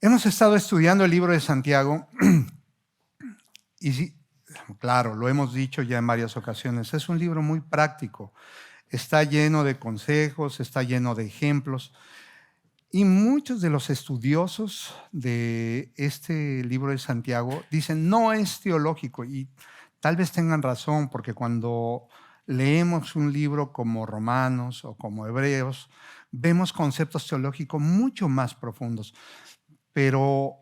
Hemos estado estudiando el libro de Santiago y sí, claro, lo hemos dicho ya en varias ocasiones, es un libro muy práctico, está lleno de consejos, está lleno de ejemplos y muchos de los estudiosos de este libro de Santiago dicen no es teológico y tal vez tengan razón porque cuando leemos un libro como Romanos o como Hebreos, vemos conceptos teológicos mucho más profundos. Pero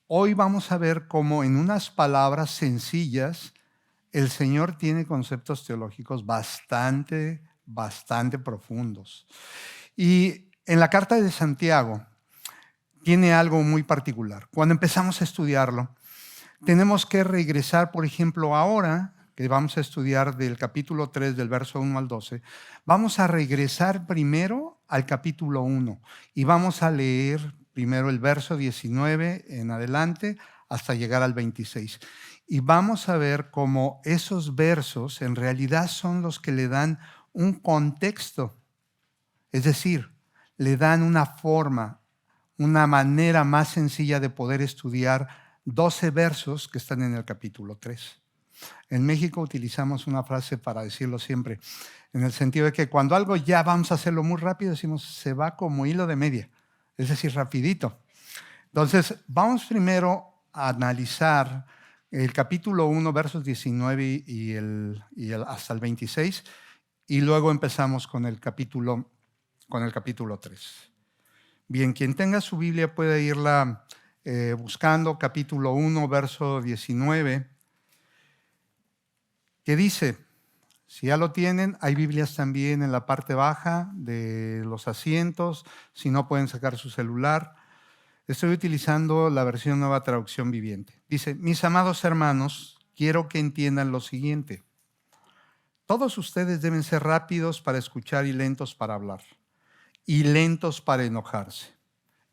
hoy vamos a ver cómo en unas palabras sencillas el Señor tiene conceptos teológicos bastante profundos. Y en la carta de Santiago tiene algo muy particular. Cuando empezamos a estudiarlo, tenemos que regresar, por ejemplo, ahora que vamos a estudiar del capítulo 3, del verso 1 al 12, vamos a regresar primero al capítulo 1 y vamos a leer primero el verso 19 en adelante hasta llegar al 26. Y vamos a ver cómo esos versos en realidad son los que le dan un contexto, es decir, le dan una forma, una manera más sencilla de poder estudiar 12 versos que están en el capítulo 3. En México utilizamos una frase para decirlo siempre, en el sentido de que cuando algo ya vamos a hacerlo muy rápido, decimos se va como hilo de media, es decir, rapidito. Entonces, vamos primero a analizar el capítulo 1, versos 19 hasta el 26, y luego empezamos con el capítulo 3. Bien, quien tenga su Biblia puede irla buscando, capítulo 1, verso 19, que dice, si ya lo tienen, hay Biblias también en la parte baja de los asientos, si no pueden sacar su celular. Estoy utilizando la versión Nueva Traducción Viviente. Dice, mis amados hermanos, quiero que entiendan lo siguiente. Todos ustedes deben ser rápidos para escuchar y lentos para hablar, y lentos para enojarse.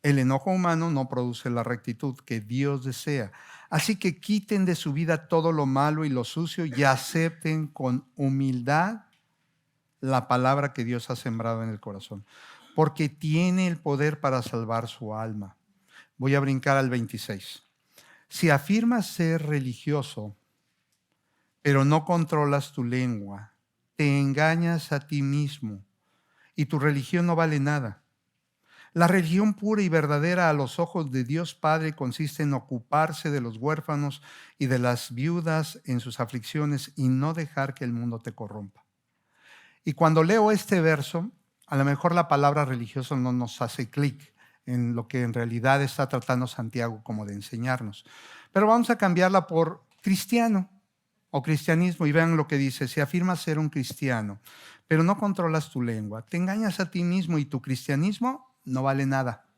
El enojo humano no produce la rectitud que Dios desea. Así que quiten de su vida todo lo malo y lo sucio y acepten con humildad la palabra que Dios ha sembrado en el corazón, porque tiene el poder para salvar su alma. Voy a brincar al 26. Si afirmas ser religioso, pero no controlas tu lengua, te engañas a ti mismo y tu religión no vale nada. La religión pura y verdadera a los ojos de Dios Padre consiste en ocuparse de los huérfanos y de las viudas en sus aflicciones y no dejar que el mundo te corrompa. Y cuando leo este verso, a lo mejor la palabra religioso no nos hace clic en lo que en realidad está tratando Santiago como de enseñarnos. Pero vamos a cambiarla por cristiano o cristianismo y vean lo que dice. Si afirmas ser un cristiano, pero no controlas tu lengua, te engañas a ti mismo y tu cristianismo no vale nada.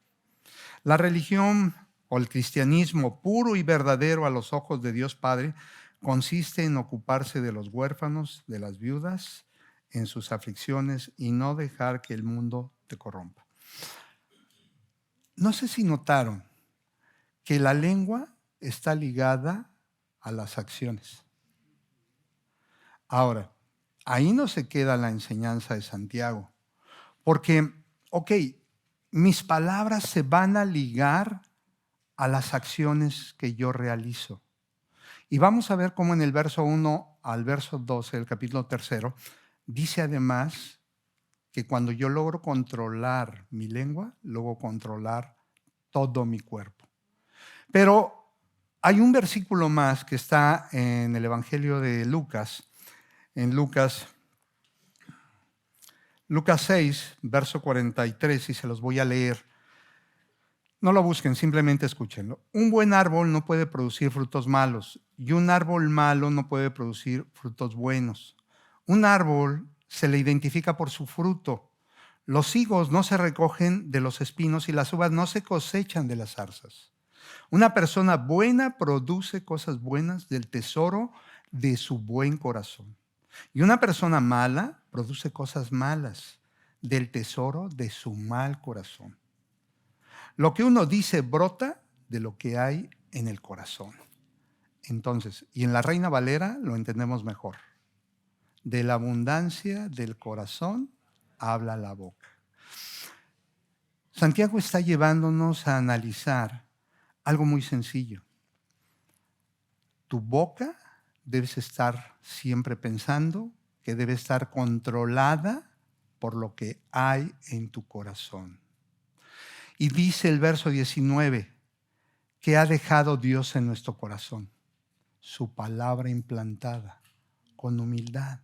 La religión o el cristianismo puro y verdadero a los ojos de Dios Padre consiste en ocuparse de los huérfanos, de las viudas, en sus aflicciones y no dejar que el mundo te corrompa. No sé si notaron que la lengua está ligada a las acciones. Ahora, ahí no se queda la enseñanza de Santiago, porque, mis palabras se van a ligar a las acciones que yo realizo. Y vamos a ver cómo en el verso 1 al verso 12 del capítulo 3, dice además que cuando yo logro controlar mi lengua, logro controlar todo mi cuerpo. Pero hay un versículo más que está en el Evangelio de Lucas, en Lucas 6, verso 43, y se los voy a leer. No lo busquen, simplemente escúchenlo. Un buen árbol no puede producir frutos malos y un árbol malo no puede producir frutos buenos. Un árbol se le identifica por su fruto. Los higos no se recogen de los espinos y las uvas no se cosechan de las zarzas. Una persona buena produce cosas buenas del tesoro de su buen corazón. Y una persona mala produce cosas malas del tesoro de su mal corazón. Lo que uno dice brota de lo que hay en el corazón. Entonces, y en la Reina Valera lo entendemos mejor. De la abundancia del corazón habla la boca. Santiago está llevándonos a analizar algo muy sencillo. Tu boca debes estar siempre pensando que debe estar controlada por lo que hay en tu corazón. Y dice el verso 19, ¿qué ha dejado Dios en nuestro corazón? Su palabra implantada con humildad.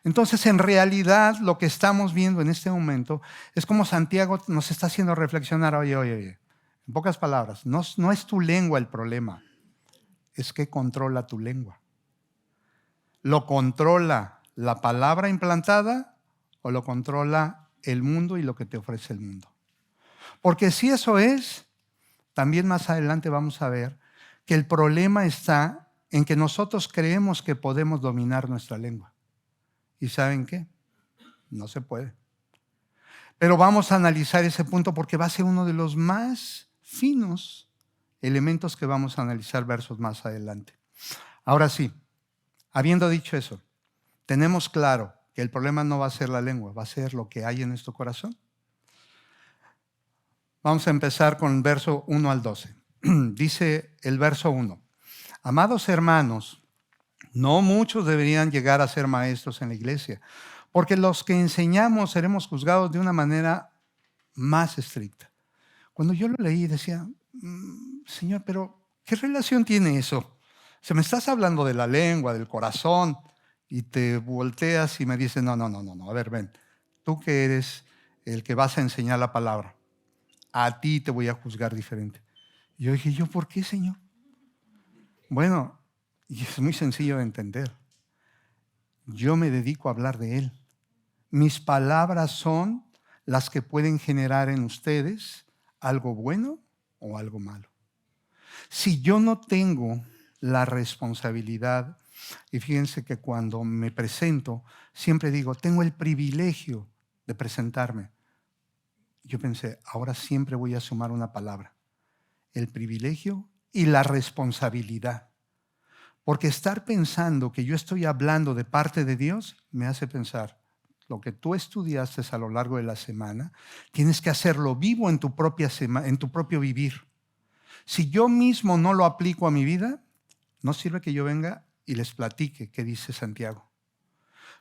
Entonces, en realidad, lo que estamos viendo en este momento es como Santiago nos está haciendo reflexionar. Oye. En pocas palabras, no es tu lengua el problema, es que controla tu lengua. ¿Lo controla la palabra implantada o lo controla el mundo y lo que te ofrece el mundo? Porque si eso es, también más adelante vamos a ver que el problema está en que nosotros creemos que podemos dominar nuestra lengua. ¿Y saben qué? No se puede. Pero vamos a analizar ese punto porque va a ser uno de los más finos elementos que vamos a analizar versos más adelante. Ahora sí, habiendo dicho eso, tenemos claro que el problema no va a ser la lengua, va a ser lo que hay en nuestro corazón. Vamos a empezar con verso 1 al 12. Dice el verso 1, amados hermanos, no muchos deberían llegar a ser maestros en la iglesia, porque los que enseñamos seremos juzgados de una manera más estricta. Cuando yo lo leí decía, Señor, pero ¿qué relación tiene eso? Se me estás hablando de la lengua, del corazón, y te volteas y me dices, no, a ver, ven, tú que eres el que vas a enseñar la palabra, a ti te voy a juzgar diferente. Y yo dije, ¿yo por qué, Señor? Bueno, y es muy sencillo de entender. Yo me dedico a hablar de Él. Mis palabras son las que pueden generar en ustedes algo bueno o algo malo. Si yo no tengo la responsabilidad, y fíjense que cuando me presento, siempre digo, tengo el privilegio de presentarme. Yo pensé, ahora siempre voy a sumar una palabra, el privilegio y la responsabilidad. Porque estar pensando que yo estoy hablando de parte de Dios me hace pensar, lo que tú estudiaste a lo largo de la semana, tienes que hacerlo vivo en tu propio vivir. Si yo mismo no lo aplico a mi vida, no sirve que yo venga y les platique qué dice Santiago.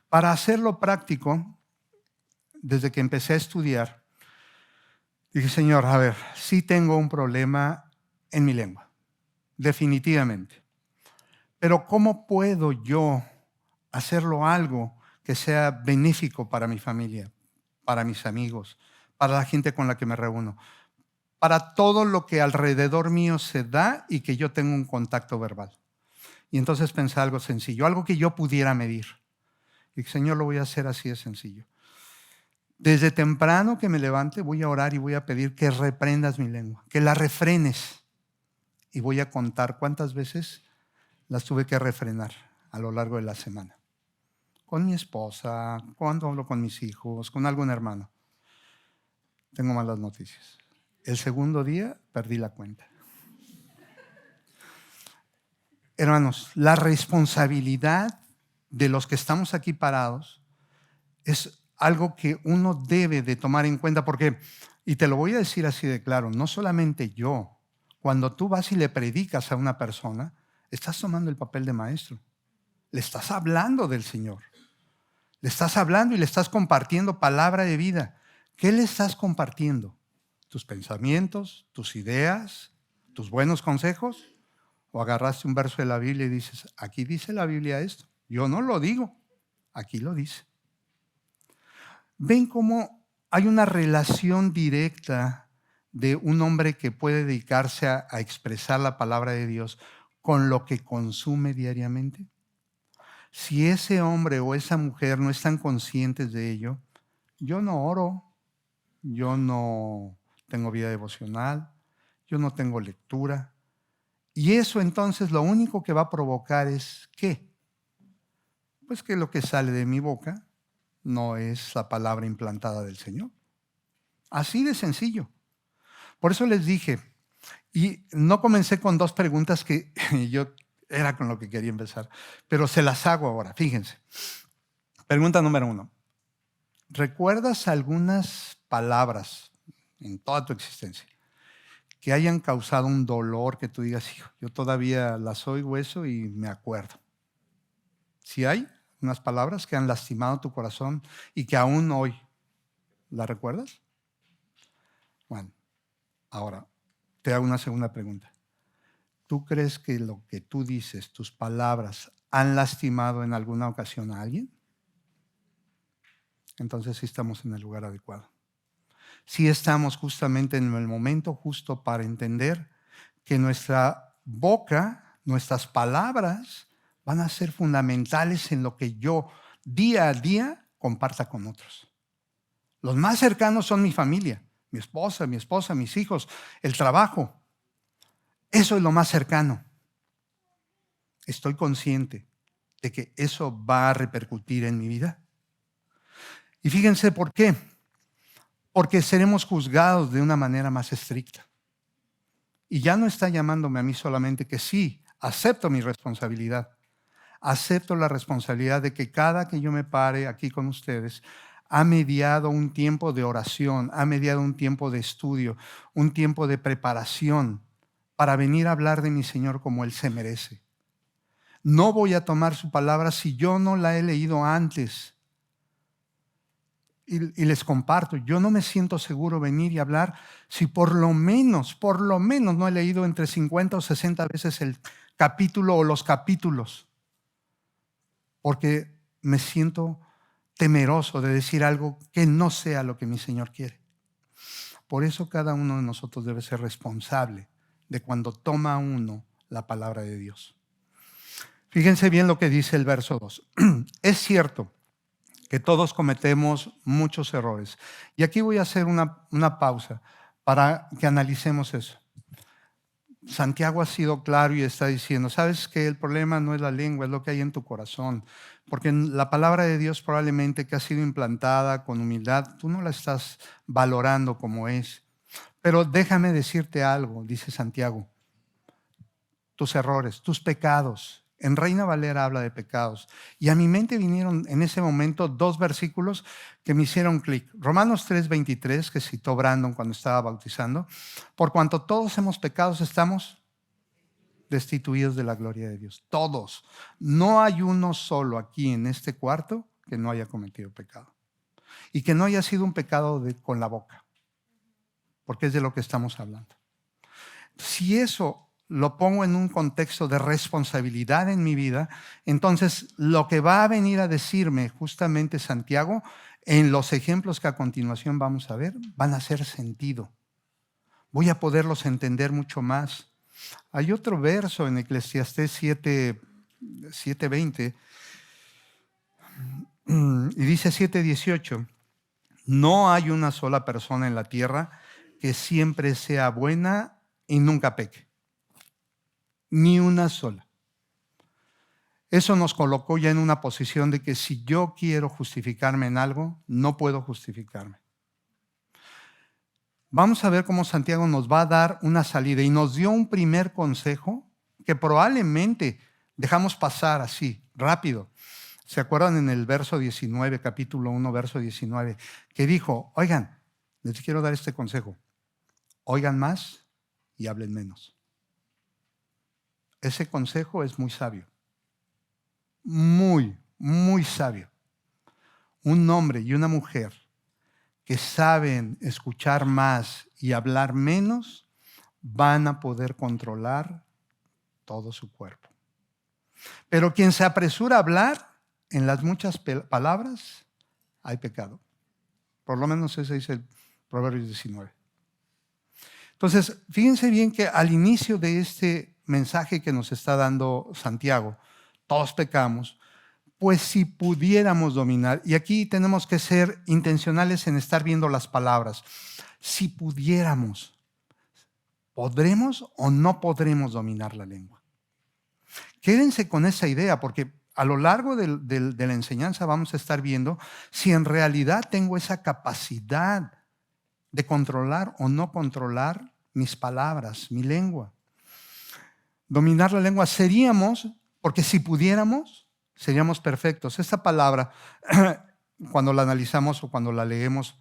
Para hacerlo práctico, desde que empecé a estudiar, dije, Señor, a ver, sí tengo un problema en mi lengua, definitivamente. Pero ¿cómo puedo yo hacerlo algo que sea benéfico para mi familia, para mis amigos, para la gente con la que me reúno, para todo lo que alrededor mío se da y que yo tenga un contacto verbal? Y entonces pensé algo sencillo, algo que yo pudiera medir. Y Señor, lo voy a hacer así de sencillo. Desde temprano que me levante voy a orar y voy a pedir que reprendas mi lengua, que la refrenes. Y voy a contar cuántas veces las tuve que refrenar a lo largo de la semana. Con mi esposa, cuando hablo con mis hijos, con algún hermano. Tengo malas noticias. El segundo día perdí la cuenta. Hermanos, la responsabilidad de los que estamos aquí parados es algo que uno debe de tomar en cuenta porque, y te lo voy a decir así de claro, no solamente yo, cuando tú vas y le predicas a una persona, estás tomando el papel de maestro. Le estás hablando del Señor. Le estás hablando y le estás compartiendo palabra de vida. ¿Qué le estás compartiendo? ¿Tus pensamientos, tus ideas, tus buenos consejos? ¿O agarraste un verso de la Biblia y dices, aquí dice la Biblia esto? Yo no lo digo, aquí lo dice. ¿Ven cómo hay una relación directa de un hombre que puede dedicarse a expresar la palabra de Dios con lo que consume diariamente? Si ese hombre o esa mujer no están conscientes de ello, yo no oro, yo no tengo vida devocional, yo no tengo lectura. Y eso entonces lo único que va a provocar es ¿qué? Pues que lo que sale de mi boca no es la palabra implantada del Señor. Así de sencillo. Por eso les dije, y no comencé con dos preguntas que yo era con lo que quería empezar, pero se las hago ahora, fíjense. Pregunta número 1. ¿Recuerdas algunas palabras en toda tu existencia que hayan causado un dolor que tú digas, hijo, yo todavía las oigo eso y me acuerdo. Si hay unas palabras que han lastimado tu corazón y que aún hoy las recuerdas. Bueno, ahora te hago una segunda pregunta. ¿Tú crees que lo que tú dices, tus palabras, han lastimado en alguna ocasión a alguien? Entonces sí estamos en el lugar adecuado. Sí estamos justamente en el momento justo para entender que nuestra boca, nuestras palabras van a ser fundamentales en lo que yo día a día comparta con otros. Los más cercanos son mi familia, mi esposa, mis hijos, el trabajo. Eso es lo más cercano. Estoy consciente de que eso va a repercutir en mi vida. Y fíjense por qué. Porque seremos juzgados de una manera más estricta. Y ya no está llamándome a mí solamente que sí, acepto mi responsabilidad. Acepto la responsabilidad de que cada que yo me pare aquí con ustedes, ha mediado un tiempo de oración, ha mediado un tiempo de estudio, un tiempo de preparación para venir a hablar de mi Señor como Él se merece. No voy a tomar su palabra si yo no la he leído antes. Y les comparto, yo no me siento seguro venir y hablar si por lo menos no he leído entre 50 o 60 veces el capítulo o los capítulos, porque me siento temeroso de decir algo que no sea lo que mi Señor quiere. Por eso cada uno de nosotros debe ser responsable de cuando toma uno la palabra de Dios. Fíjense bien lo que dice el verso 2. Es cierto que todos cometemos muchos errores. Y aquí voy a hacer una pausa para que analicemos eso. Santiago ha sido claro y está diciendo, ¿sabes qué? El problema no es la lengua, es lo que hay en tu corazón. Porque la palabra de Dios probablemente que ha sido implantada con humildad, tú no la estás valorando como es. Pero déjame decirte algo, dice Santiago. Tus errores, tus pecados. En Reina Valera habla de pecados. Y a mi mente vinieron en ese momento 2 versículos que me hicieron clic. Romanos 3:23, que citó Brandon cuando estaba bautizando. Por cuanto todos hemos pecado, estamos destituidos de la gloria de Dios. Todos. No hay uno solo aquí en este cuarto que no haya cometido pecado. Y que no haya sido un pecado con la boca. Porque es de lo que estamos hablando. Si eso lo pongo en un contexto de responsabilidad en mi vida, entonces lo que va a venir a decirme justamente Santiago, en los ejemplos que a continuación vamos a ver, van a hacer sentido. Voy a poderlos entender mucho más. Hay otro verso en Eclesiastés 7:20, y dice 7:18, no hay una sola persona en la tierra que siempre sea buena y nunca peque. Ni una sola. Eso nos colocó ya en una posición de que si yo quiero justificarme en algo, no puedo justificarme. Vamos a ver cómo Santiago nos va a dar una salida y nos dio un primer consejo que probablemente dejamos pasar así, rápido. ¿Se acuerdan en el verso 19, capítulo 1, verso 19, que dijo, oigan, les quiero dar este consejo, oigan más y hablen menos? Ese consejo es muy sabio, muy, muy sabio. Un hombre y una mujer que saben escuchar más y hablar menos van a poder controlar todo su cuerpo. Pero quien se apresura a hablar, en las muchas palabras hay pecado. Por lo menos ese dice el Proverbios 19. Entonces, fíjense bien que al inicio de este mensaje que nos está dando Santiago, todos pecamos, pues si pudiéramos dominar, y aquí tenemos que ser intencionales en estar viendo las palabras, si pudiéramos, ¿podremos o no podremos dominar la lengua? Quédense con esa idea, porque a lo largo de la enseñanza vamos a estar viendo si en realidad tengo esa capacidad de controlar o no controlar mis palabras, mi lengua. Dominar la lengua seríamos, porque si pudiéramos, seríamos perfectos. Esta palabra, cuando la analizamos o cuando la leemos,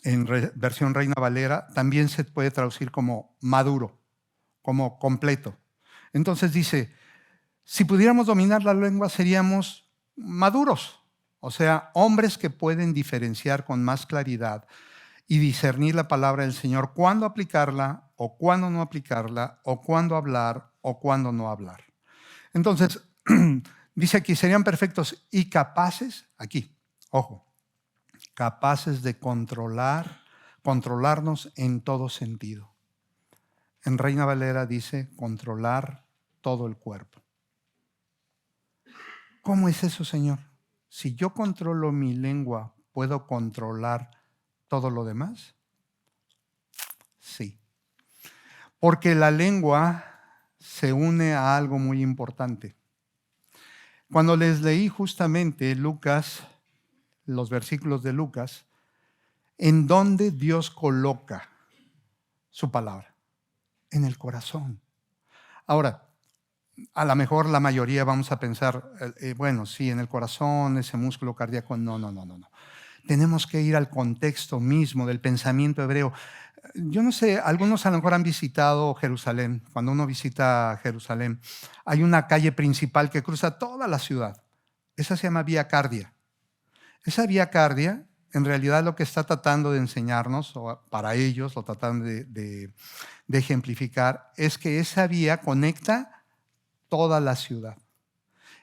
en versión Reina Valera, también se puede traducir como maduro, como completo. Entonces dice, si pudiéramos dominar la lengua seríamos maduros, o sea, hombres que pueden diferenciar con más claridad y discernir la palabra del Señor, cuándo aplicarla o cuándo no aplicarla, o cuándo hablar o cuándo no hablar. Entonces, dice aquí, serían perfectos y capaces, aquí, ojo, capaces de controlarnos en todo sentido. En Reina Valera dice controlar todo el cuerpo. ¿Cómo es eso, Señor? Si yo controlo mi lengua, ¿puedo controlar todo lo demás? Sí. Porque la lengua se une a algo muy importante. Cuando les leí justamente Lucas, los versículos de Lucas, ¿en dónde Dios coloca su palabra? En el corazón. Ahora, a lo mejor la mayoría vamos a pensar, bueno, sí, en el corazón, ese músculo cardíaco. No. Tenemos que ir al contexto mismo del pensamiento hebreo. Yo no sé, algunos a lo mejor han visitado Jerusalén. Cuando uno visita Jerusalén, hay una calle principal que cruza toda la ciudad. Esa se llama Vía Cardia. Esa Vía Cardia, en realidad lo que está tratando de enseñarnos, o para ellos lo tratan de ejemplificar, es que esa vía conecta toda la ciudad.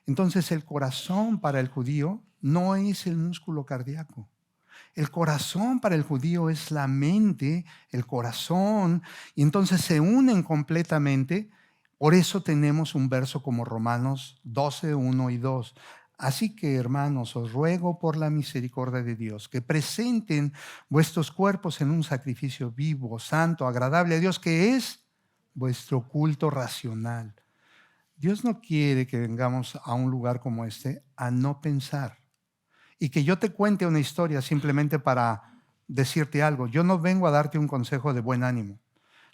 Entonces el corazón para el judío no es el músculo cardíaco. El corazón para el judío es la mente, el corazón, y entonces se unen completamente. Por eso tenemos un verso como Romanos 12, 1 y 2. Así que, hermanos, os ruego por la misericordia de Dios que presenten vuestros cuerpos en un sacrificio vivo, santo, agradable a Dios, que es vuestro culto racional. Dios no quiere que vengamos a un lugar como este a no pensar. Y que yo te cuente una historia simplemente para decirte algo. Yo no vengo a darte un consejo de buen ánimo.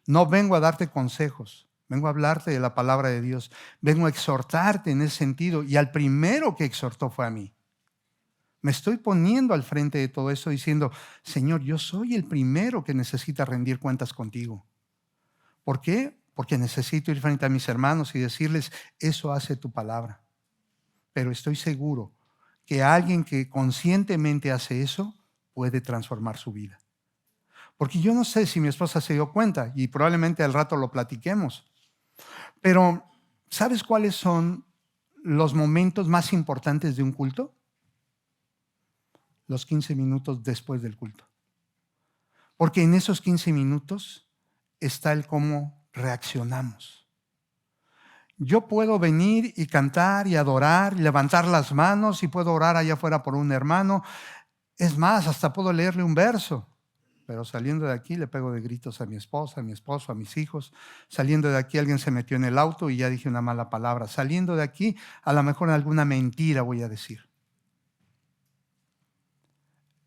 No vengo a darte consejos. Vengo a hablarte de la palabra de Dios. Vengo a exhortarte en ese sentido. Y al primero que exhortó fue a mí. Me estoy poniendo al frente de todo esto diciendo, Señor, yo soy el primero que necesita rendir cuentas contigo. ¿Por qué? Porque necesito ir frente a mis hermanos y decirles, eso hace tu palabra. Pero estoy seguro que alguien que conscientemente hace eso puede transformar su vida. Porque yo no sé si mi esposa se dio cuenta y probablemente al rato lo platiquemos. Pero, ¿sabes cuáles son los momentos más importantes de un culto? Los 15 minutos después del culto. Porque en esos 15 minutos está el cómo reaccionamos. Yo puedo venir y cantar y adorar y levantar las manos y puedo orar allá afuera por un hermano. Es más, hasta puedo leerle un verso. Pero saliendo de aquí le pego de gritos a mi esposa, a mi esposo, a mis hijos. Saliendo de aquí alguien se metió en el auto y ya dije una mala palabra. Saliendo de aquí a lo mejor alguna mentira voy a decir.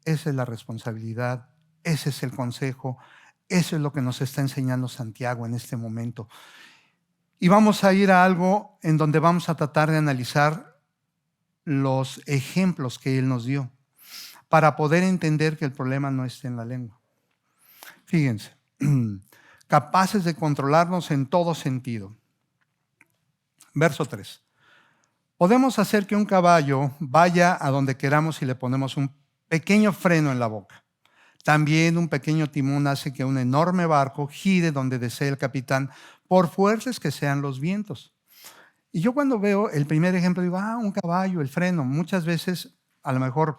Esa es la responsabilidad, ese es el consejo, eso es lo que nos está enseñando Santiago en este momento. Y vamos a ir a algo en donde vamos a tratar de analizar los ejemplos que él nos dio para poder entender que el problema no está en la lengua. Fíjense, capaces de controlarnos en todo sentido. Verso 3. Podemos hacer que un caballo vaya a donde queramos si le ponemos un pequeño freno en la boca. También un pequeño timón hace que un enorme barco gire donde desee el capitán, por fuertes que sean los vientos. Y yo cuando veo el primer ejemplo digo, un caballo, el freno. Muchas veces a lo mejor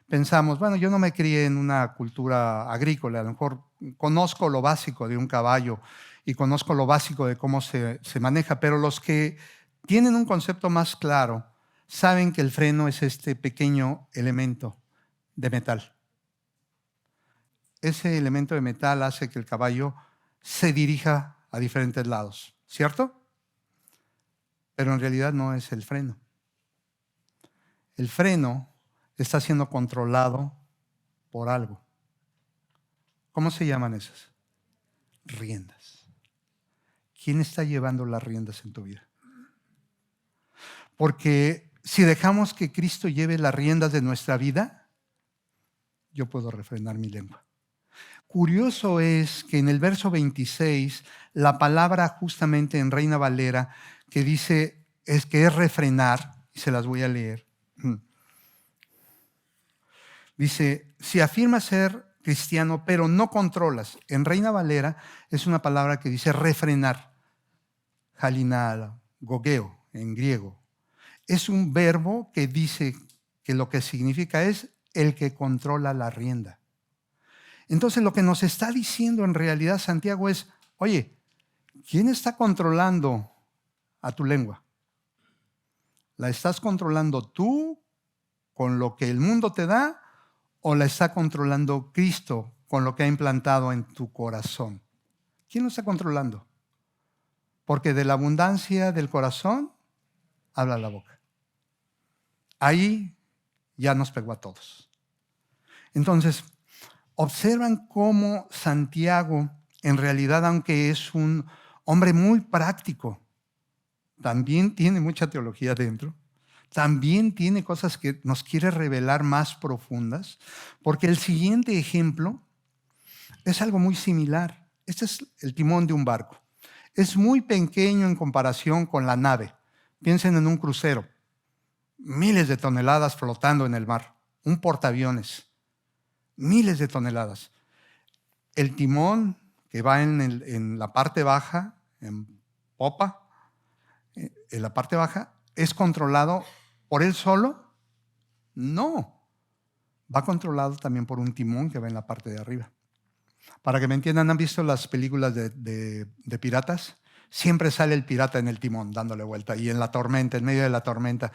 pensamos, bueno, yo no me crié en una cultura agrícola, a lo mejor conozco lo básico de un caballo y conozco lo básico de cómo se maneja, pero los que tienen un concepto más claro saben que el freno es este pequeño elemento de metal. Ese elemento de metal hace que el caballo se dirija a diferentes lados, ¿cierto? Pero en realidad no es el freno. El freno está siendo controlado por algo. ¿Cómo se llaman esas? Riendas. ¿Quién está llevando las riendas en tu vida? Porque si dejamos que Cristo lleve las riendas de nuestra vida, yo puedo refrenar mi lengua. curioso es que en el verso 26, la palabra justamente en Reina Valera que dice que es refrenar, y se las voy a leer. Dice, si afirmas ser cristiano, pero no controlas. En Reina Valera es una palabra que dice refrenar. Halinal, gogeo, en griego. Es un verbo que dice que lo que significa es el que controla la rienda. Entonces lo que nos está diciendo en realidad Santiago es, oye, ¿quién está controlando a tu lengua? ¿La estás controlando tú con lo que el mundo te da o la está controlando Cristo con lo que ha implantado en tu corazón? ¿Quién lo está controlando? Porque de la abundancia del corazón habla la boca. Ahí ya nos pegó a todos. Entonces, observan cómo Santiago, en realidad, aunque es un hombre muy práctico, también tiene mucha teología dentro, también tiene cosas que nos quiere revelar más profundas, porque el siguiente ejemplo es algo muy similar. Este es el timón de un barco. Es muy pequeño en comparación con la nave. Piensen en un crucero, miles de toneladas flotando en el mar, un portaaviones, miles de toneladas. El timón que va en la parte baja, en popa, en la parte baja, ¿es controlado por él solo? No. Va controlado también por un timón que va en la parte de arriba. Para que me entiendan, ¿han visto las películas de piratas? Siempre sale el pirata en el timón dándole vuelta y en la tormenta, en medio de la tormenta.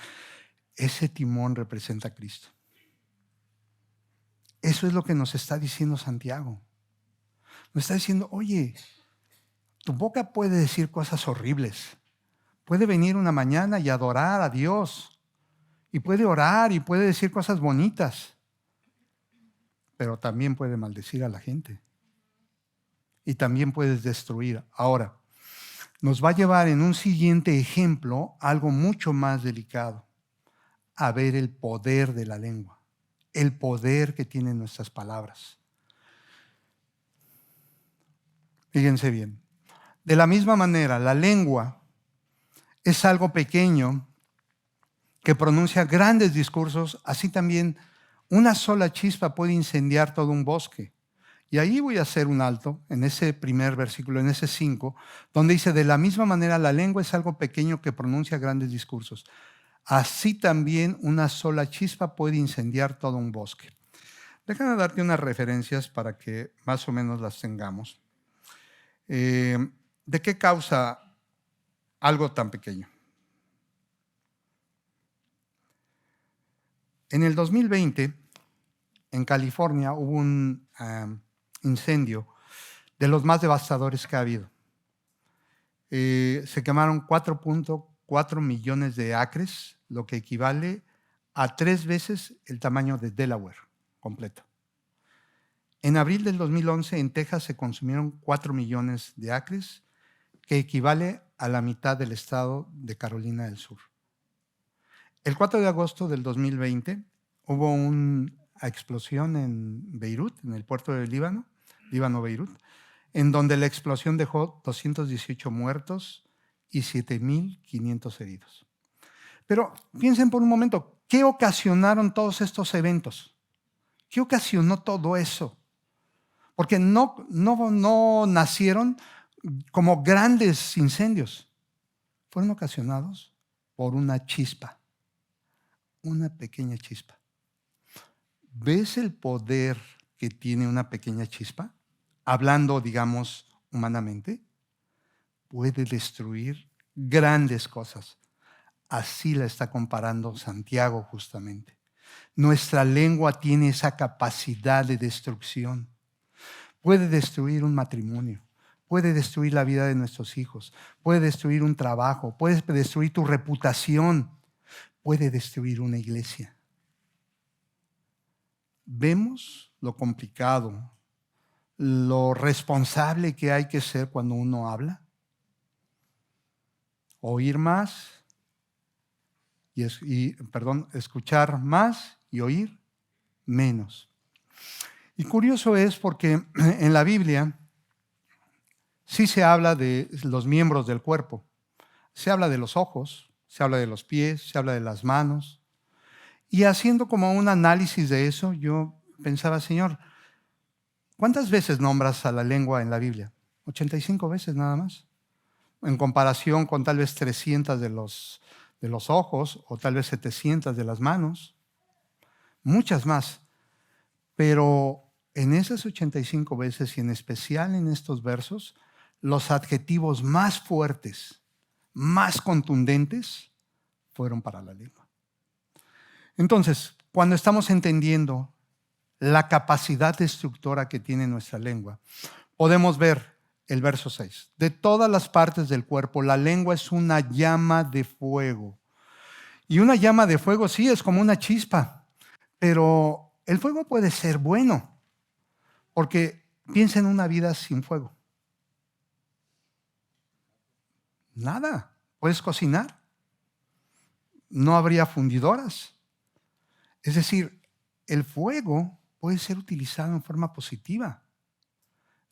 Ese timón representa a Cristo. Eso es lo que nos está diciendo Santiago. Nos está diciendo, oye, tu boca puede decir cosas horribles. Puede venir una mañana y adorar a Dios. Y puede orar y puede decir cosas bonitas. Pero también puede maldecir a la gente. Y también puedes destruir. Ahora, nos va a llevar en un siguiente ejemplo algo mucho más delicado. A ver el poder de la lengua. El poder que tienen nuestras palabras. Fíjense bien. De la misma manera, la lengua es algo pequeño que pronuncia grandes discursos, así también una sola chispa puede incendiar todo un bosque. Y ahí voy a hacer un alto, en ese primer versículo, en ese 5, donde dice, de la misma manera la lengua es algo pequeño que pronuncia grandes discursos. Así también una sola chispa puede incendiar todo un bosque. Déjame darte unas referencias para que más o menos las tengamos. ¿De qué causa algo tan pequeño? En el 2020, en California, hubo un incendio de los más devastadores que ha habido. Se quemaron 4.4 millones de acres, lo que equivale a 3 veces el tamaño de Delaware completo. En abril del 2011, en Texas, se consumieron 4 millones de acres, que equivale a la mitad del estado de Carolina del Sur. El 4 de agosto del 2020 hubo una explosión en Beirut, en el puerto de Líbano-Beirut, en donde la explosión dejó 218 muertos y 7.500 heridos. Pero piensen por un momento, ¿qué ocasionaron todos estos eventos? ¿Qué ocasionó todo eso? Porque no nacieron como grandes incendios. Fueron ocasionados por una chispa, una pequeña chispa. ¿Ves el poder que tiene una pequeña chispa? Hablando, digamos, humanamente, puede destruir grandes cosas. Así la está comparando Santiago justamente. Nuestra lengua tiene esa capacidad de destrucción. Puede destruir un matrimonio, puede destruir la vida de nuestros hijos, puede destruir un trabajo, puede destruir tu reputación, puede destruir una iglesia. Vemos lo complicado, lo responsable que hay que ser cuando uno habla. Oír más escuchar más y oír menos. Y curioso es porque en la Biblia sí se habla de los miembros del cuerpo. Se habla de los ojos, se habla de los pies, se habla de las manos. Y haciendo como un análisis de eso, yo pensaba, Señor, ¿cuántas veces nombras a la lengua en la Biblia? 85 veces nada más. En comparación con tal vez 300 de los ojos o tal vez 700 de las manos. Muchas más. Pero en esas 85 veces y en especial en estos versos, los adjetivos más fuertes, más contundentes, fueron para la lengua. Entonces, cuando estamos entendiendo la capacidad destructora que tiene nuestra lengua, podemos ver el verso 6. De todas las partes del cuerpo, la lengua es una llama de fuego. Y una llama de fuego sí es como una chispa, pero el fuego puede ser bueno, porque piensa en una vida sin fuego. Nada, puedes cocinar. No habría fundidoras. Es decir, el fuego puede ser utilizado en forma positiva.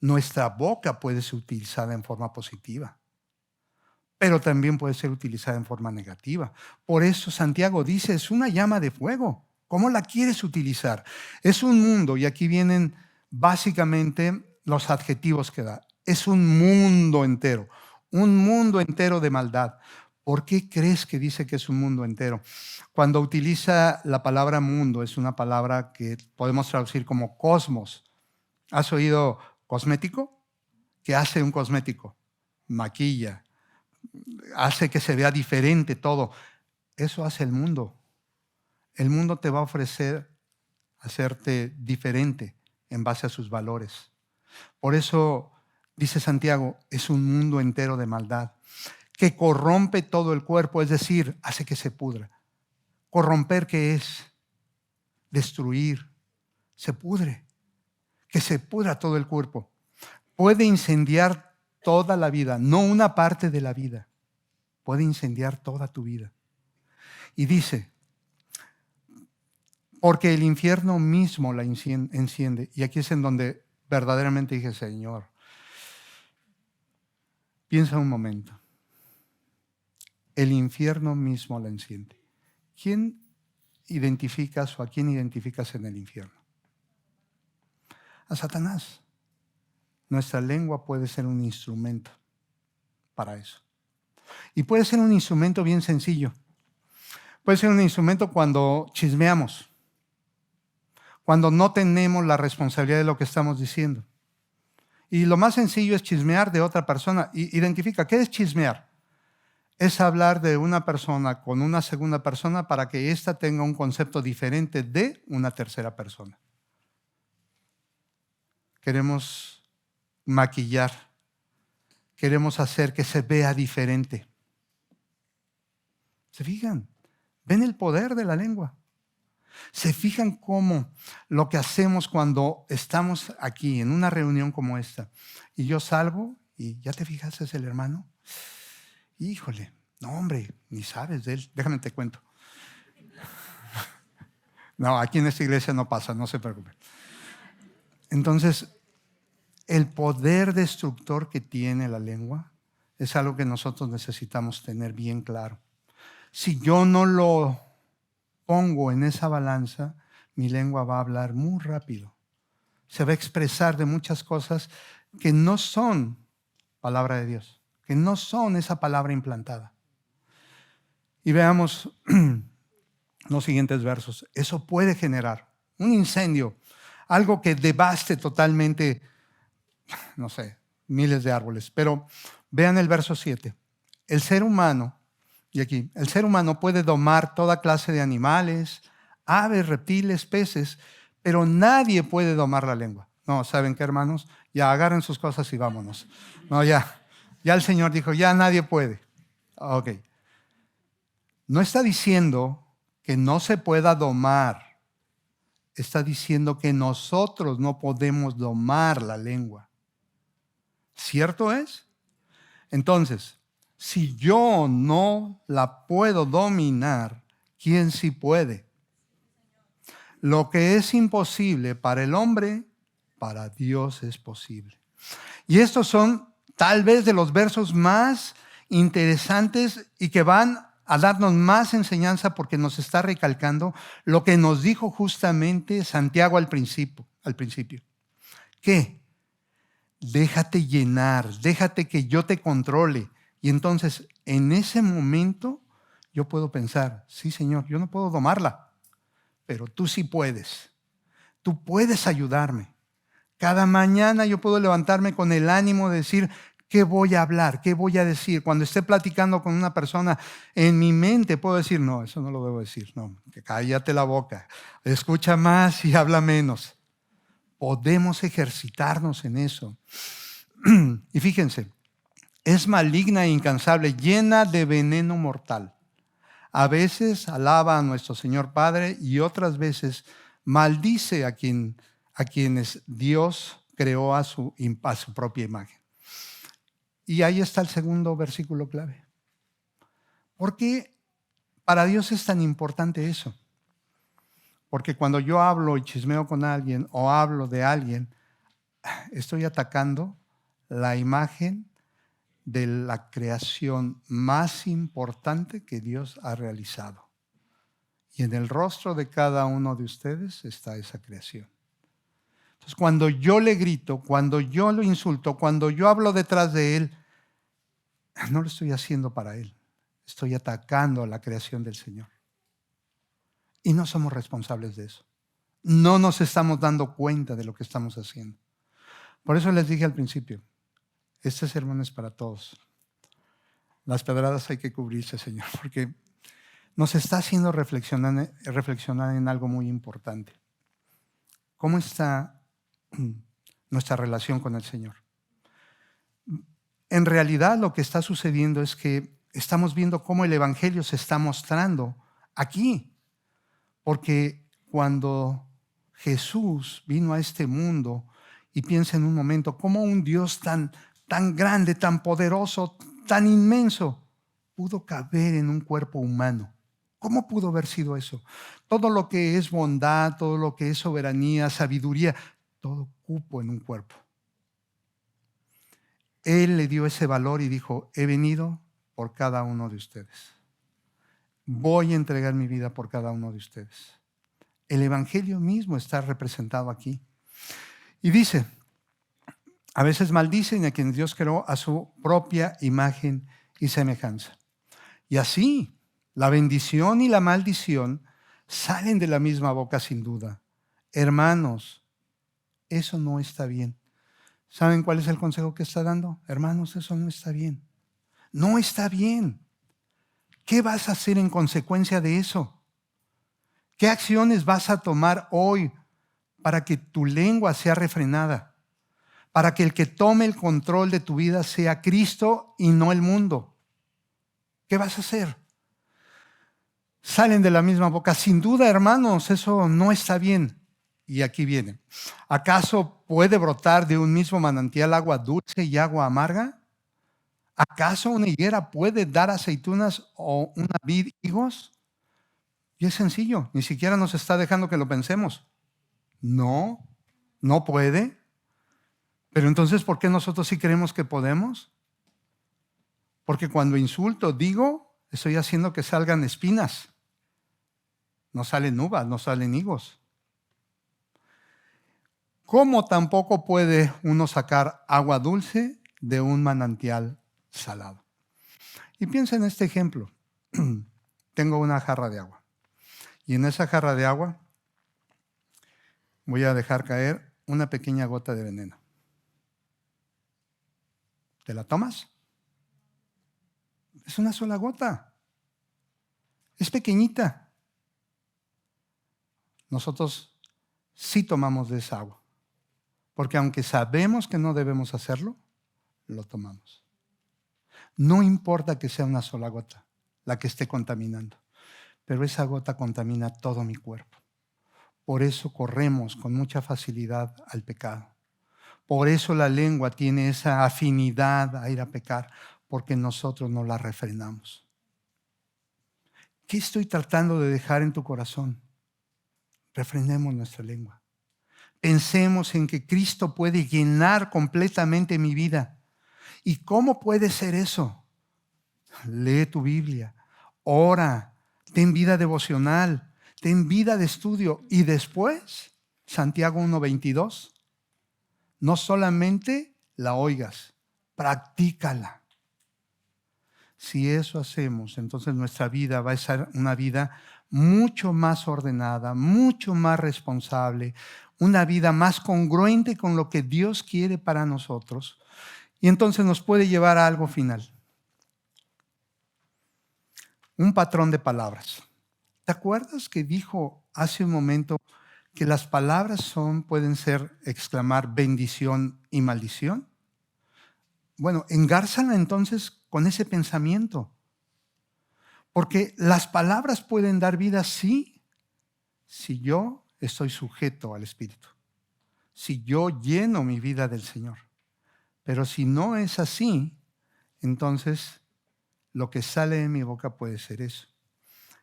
Nuestra boca puede ser utilizada en forma positiva, pero también puede ser utilizada en forma negativa. Por eso Santiago dice, es una llama de fuego. ¿Cómo la quieres utilizar? Es un mundo, y aquí vienen básicamente los adjetivos que da. Es un mundo entero de maldad. ¿Por qué crees que dice que es un mundo entero? Cuando utiliza la palabra mundo, es una palabra que podemos traducir como cosmos. ¿Has oído cosmético? ¿Qué hace un cosmético? Maquilla, hace que se vea diferente todo. Eso hace el mundo. El mundo te va a ofrecer hacerte diferente en base a sus valores. Por eso, dice Santiago, es un mundo entero de maldad que corrompe todo el cuerpo, es decir, hace que se pudra. Corromper, ¿qué es? Destruir. Se pudre. Que se pudra todo el cuerpo. Puede incendiar toda la vida, no una parte de la vida. Puede incendiar toda tu vida. Y dice, porque el infierno mismo la enciende. Y aquí es en donde verdaderamente dije, Señor, piensa un momento. El infierno mismo la enciende. ¿Quién identificas o a quién identificas en el infierno? A Satanás. Nuestra lengua puede ser un instrumento para eso. Y puede ser un instrumento bien sencillo. Puede ser un instrumento cuando chismeamos, cuando no tenemos la responsabilidad de lo que estamos diciendo. Y lo más sencillo es chismear de otra persona. Identifica, ¿qué es chismear? Es hablar de una persona con una segunda persona para que ésta tenga un concepto diferente de una tercera persona. Queremos maquillar, queremos hacer que se vea diferente. ¿Se fijan? ¿Ven el poder de la lengua? ¿Se fijan cómo lo que hacemos cuando estamos aquí en una reunión como esta y yo salgo y ya te fijaste, es el hermano? Híjole, no hombre, ni sabes de él. Déjame te cuento. No, aquí en esta iglesia no pasa, no se preocupe. Entonces, el poder destructor que tiene la lengua es algo que nosotros necesitamos tener bien claro. Si yo no lo pongo en esa balanza, mi lengua va a hablar muy rápido. Se va a expresar de muchas cosas que no son palabra de Dios, que no son esa palabra implantada. Y veamos los siguientes versos. Eso puede generar un incendio, algo que devaste totalmente, no sé, miles de árboles. Pero vean el verso 7. El ser humano, y aquí, el ser humano puede domar toda clase de animales, aves, reptiles, peces, pero nadie puede domar la lengua. No, ¿saben qué, hermanos? Ya agarren sus cosas y vámonos. No, ya el Señor dijo, ya nadie puede. Ok. No está diciendo que no se pueda domar. Está diciendo que nosotros no podemos domar la lengua. ¿Cierto es? Entonces, si yo no la puedo dominar, ¿quién sí puede? Lo que es imposible para el hombre para Dios es posible. Y estos son tal vez de los versos más interesantes y que van a darnos más enseñanza porque nos está recalcando lo que nos dijo justamente Santiago al principio. ¿Qué? Déjate llenar, déjate que yo te controle. Y entonces, en ese momento, yo puedo pensar, sí, Señor, yo no puedo domarla, pero tú sí puedes. Tú puedes ayudarme. Cada mañana yo puedo levantarme con el ánimo de decir, ¿qué voy a hablar? ¿Qué voy a decir? Cuando esté platicando con una persona, en mi mente puedo decir, no, eso no lo debo decir. No, que cállate la boca. Escucha más y habla menos. Podemos ejercitarnos en eso. Y fíjense, es maligna e incansable, llena de veneno mortal. A veces alaba a nuestro Señor Padre y otras veces maldice a quienes Dios creó a su propia imagen. Y ahí está el segundo versículo clave. ¿Por qué para Dios es tan importante eso? Porque cuando yo hablo y chismeo con alguien o hablo de alguien, estoy atacando la imagen de la creación más importante que Dios ha realizado. Y en el rostro de cada uno de ustedes está esa creación. Entonces, cuando yo le grito, cuando yo lo insulto, cuando yo hablo detrás de él, no lo estoy haciendo para él. Estoy atacando a la creación del Señor. Y no somos responsables de eso. No nos estamos dando cuenta de lo que estamos haciendo. Por eso les dije al principio, este sermón es para todos. Las pedradas hay que cubrirse, Señor, porque nos está haciendo reflexionar en algo muy importante. ¿Cómo está nuestra relación con el Señor? En realidad lo que está sucediendo es que estamos viendo cómo el Evangelio se está mostrando aquí. Porque cuando Jesús vino a este mundo, y piensa en un momento, cómo un Dios tan grande, tan poderoso, tan inmenso, pudo caber en un cuerpo humano. ¿Cómo pudo haber sido eso? Todo lo que es bondad, todo lo que es soberanía, sabiduría, todo cupo en un cuerpo. Él le dio ese valor y dijo, he venido por cada uno de ustedes. Voy a entregar mi vida por cada uno de ustedes. El Evangelio mismo está representado aquí. Y dice, a veces maldicen a quien Dios creó a su propia imagen y semejanza. Y así, la bendición y la maldición salen de la misma boca sin duda. Hermanos, eso no está bien. ¿Saben cuál es el consejo que está dando? Hermanos, eso no está bien. No está bien. ¿Qué vas a hacer en consecuencia de eso? ¿Qué acciones vas a tomar hoy para que tu lengua sea refrenada? Para que el que tome el control de tu vida sea Cristo y no el mundo. ¿Qué vas a hacer? Salen de la misma boca. Sin duda, hermanos, eso no está bien. Y aquí viene. ¿Acaso puede brotar de un mismo manantial agua dulce y agua amarga? ¿Acaso una higuera puede dar aceitunas o una vid higos? Y es sencillo, ni siquiera nos está dejando que lo pensemos. No, no puede. Pero entonces, ¿por qué nosotros sí creemos que podemos? Porque cuando insulto, digo, estoy haciendo que salgan espinas. No salen uvas, no salen higos. ¿Cómo tampoco puede uno sacar agua dulce de un manantial salado? Y piensa en este ejemplo. Tengo una jarra de agua. Y en esa jarra de agua voy a dejar caer una pequeña gota de veneno. ¿Te la tomas? Es una sola gota. Es pequeñita. Nosotros sí tomamos de esa agua. Porque aunque sabemos que no debemos hacerlo, lo tomamos. No importa que sea una sola gota la que esté contaminando, pero esa gota contamina todo mi cuerpo. Por eso corremos con mucha facilidad al pecado. Por eso la lengua tiene esa afinidad a ir a pecar, porque nosotros no la refrenamos. ¿Qué estoy tratando de dejar en tu corazón? Refrenemos nuestra lengua. Pensemos en que Cristo puede llenar completamente mi vida. ¿Y cómo puede ser eso? Lee tu Biblia, ora, ten vida devocional, ten vida de estudio. Y después, Santiago 1:22, no solamente la oigas, practícala. Si eso hacemos, entonces nuestra vida va a ser una vida mucho más ordenada, mucho más responsable, una vida más congruente con lo que Dios quiere para nosotros. Y entonces nos puede llevar a algo final. Un patrón de palabras. ¿Te acuerdas que dijo hace un momento que las palabras pueden ser exclamar bendición y maldición? Bueno, engárzala entonces con ese pensamiento. Porque las palabras pueden dar vida, sí, si yo estoy sujeto al Espíritu. Si yo lleno mi vida del Señor. Pero si no es así, entonces lo que sale de mi boca puede ser eso.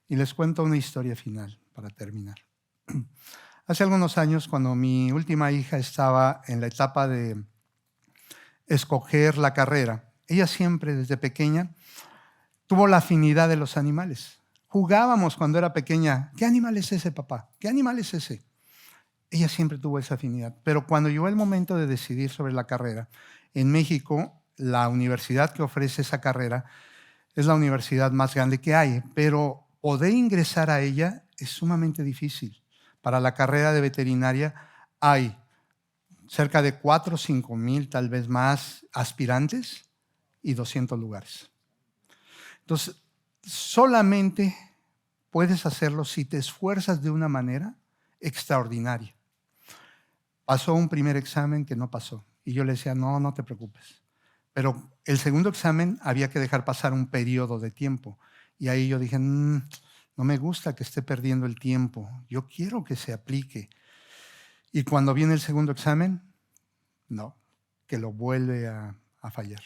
Y les cuento una historia final para terminar. Hace algunos años, cuando mi última hija estaba en la etapa de escoger la carrera, ella siempre desde pequeña tuvo la afinidad de los animales. Jugábamos cuando era pequeña, ¿qué animal es ese, papá? ¿Qué animal es ese? Ella siempre tuvo esa afinidad. Pero cuando llegó el momento de decidir sobre la carrera, en México, la universidad que ofrece esa carrera es la universidad más grande que hay, pero poder ingresar a ella es sumamente difícil. Para la carrera de veterinaria hay cerca de 4 o 5 mil, tal vez más, aspirantes y 200 lugares. Entonces, solamente puedes hacerlo si te esfuerzas de una manera extraordinaria. Pasó un primer examen que no pasó. Y yo le decía, no te preocupes. Pero el segundo examen había que dejar pasar un periodo de tiempo. Y ahí yo dije, no me gusta que esté perdiendo el tiempo. Yo quiero que se aplique. Y cuando viene el segundo examen, no, que lo vuelve a fallar.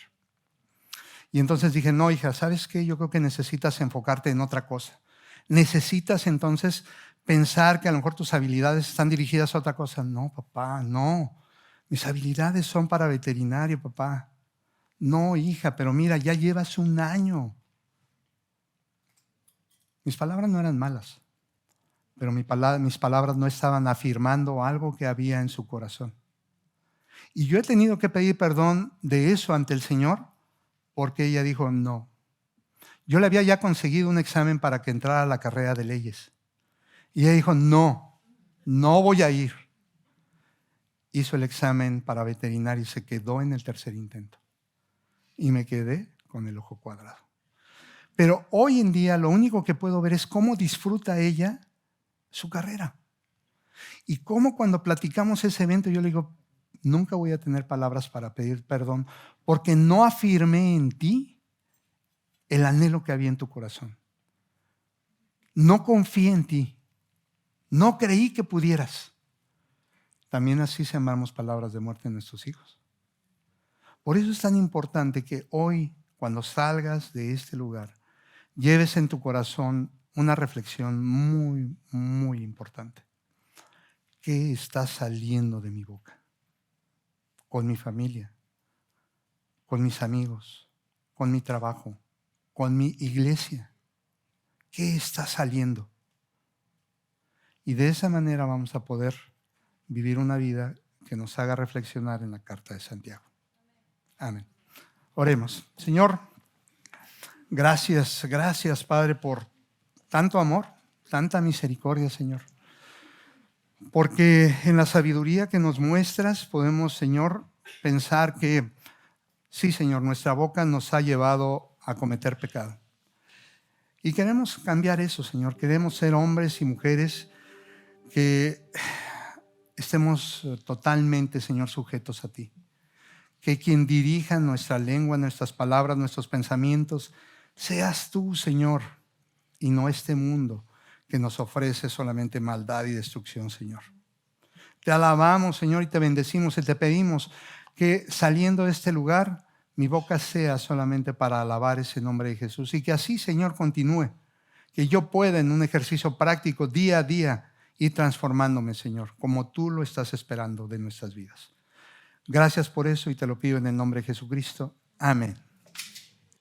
Y entonces dije, no, hija, ¿sabes qué? Yo creo que necesitas enfocarte en otra cosa. Necesitas entonces pensar que a lo mejor tus habilidades están dirigidas a otra cosa. No, papá, no. Mis habilidades son para veterinario, papá. No, hija, pero mira, ya llevas un año. Mis palabras no eran malas, pero mis palabras no estaban afirmando algo que había en su corazón. Y yo he tenido que pedir perdón de eso ante el Señor porque ella dijo no. Yo le había ya conseguido un examen para que entrara a la carrera de leyes. Y ella dijo, no voy a ir. Hizo el examen para veterinario y se quedó en el tercer intento. Y me quedé con el ojo cuadrado. Pero hoy en día lo único que puedo ver es cómo disfruta ella su carrera. Y cómo cuando platicamos ese evento yo le digo, nunca voy a tener palabras para pedir perdón porque no afirmé en ti el anhelo que había en tu corazón. No confié en ti. No creí que pudieras. También así sembramos palabras de muerte en nuestros hijos. Por eso es tan importante que hoy, cuando salgas de este lugar, lleves en tu corazón una reflexión muy, muy importante. ¿Qué está saliendo de mi boca? Con mi familia, con mis amigos, con mi trabajo, con mi iglesia. ¿Qué está saliendo? Y de esa manera vamos a poder vivir una vida que nos haga reflexionar en la carta de Santiago. Amén. Oremos. Señor, gracias, Padre, por tanto amor, tanta misericordia, Señor. Porque en la sabiduría que nos muestras podemos, Señor, pensar que sí, Señor, nuestra boca nos ha llevado a cometer pecado. Y queremos cambiar eso, Señor. Queremos ser hombres y mujeres que estemos totalmente, Señor, sujetos a ti. Que quien dirija nuestra lengua, nuestras palabras, nuestros pensamientos, seas tú, Señor, y no este mundo que nos ofrece solamente maldad y destrucción, Señor. Te alabamos, Señor, y te bendecimos y te pedimos que saliendo de este lugar, mi boca sea solamente para alabar ese nombre de Jesús y que así, Señor, continúe. Que yo pueda en un ejercicio práctico día a día y transformándome, Señor, como tú lo estás esperando de nuestras vidas. Gracias por eso y te lo pido en el nombre de Jesucristo. Amén.